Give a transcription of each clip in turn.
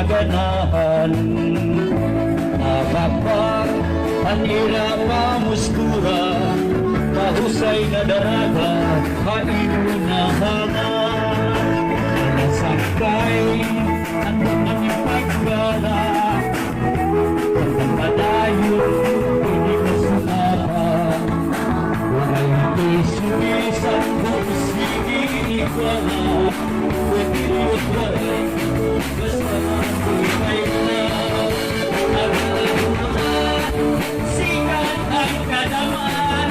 kaganahan. Nakapag anira pamuskura, mahusay na daraga, kainunahan. Nasangkay ang aming paggala, ang padayon, hindi ko sumahan. Waray isubisan ko, sige ikala, pwede yung waray, basta matibay na. Ang lahat, sikat ang kadaman,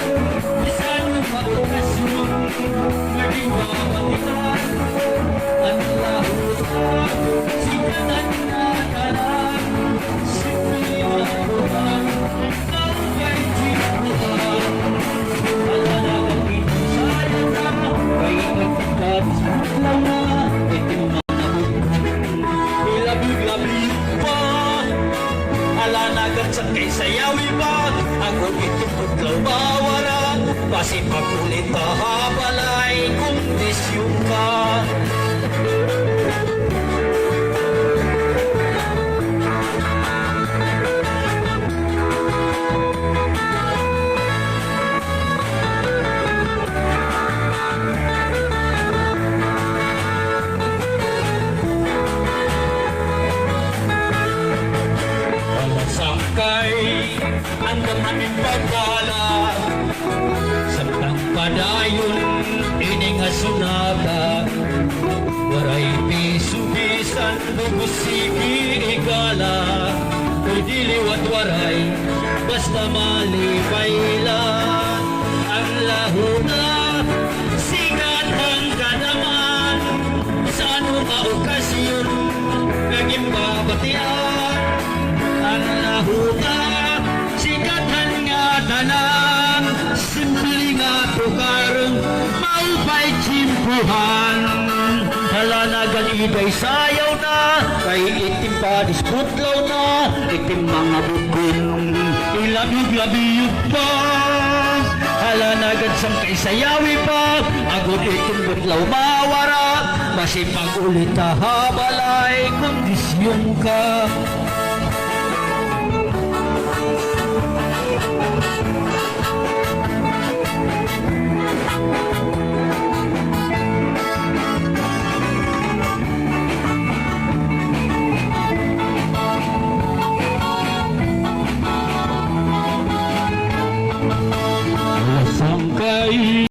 isang maokasyon, maging mawalitan. Ang lahat, sikat ang kadaman, simple ang ikaw ay tinuhan. Alalagang pinasaya na, kaya nagkakabis lang na, itim na nabugin, ilabig-labig pa. Alanagan sa kaysayawi ba, ako itong paglaw bawara, basi pagulit kahabalay, kondisyon ka. Ang aming pagkala, samtang padayon, ining asunata. Waray pisubisan, bugusigi igala, ko'y diliwat waray, basta malipailan. Ang lahuna, sikat ang kanaman, sa anong okasyon, naging babatian. Ang lahuna, sikatan nga tanang, simple nga tukarong, maupay chimpuhan. Halanagan iday sayaw na, kay itim pa disputlaw na, itim mga bukon, ilabig-labiyog pa. Halanagan sang kay sayawi pa, agod itim butlaw mawara, masipag ulit habalay, kondisyon ka.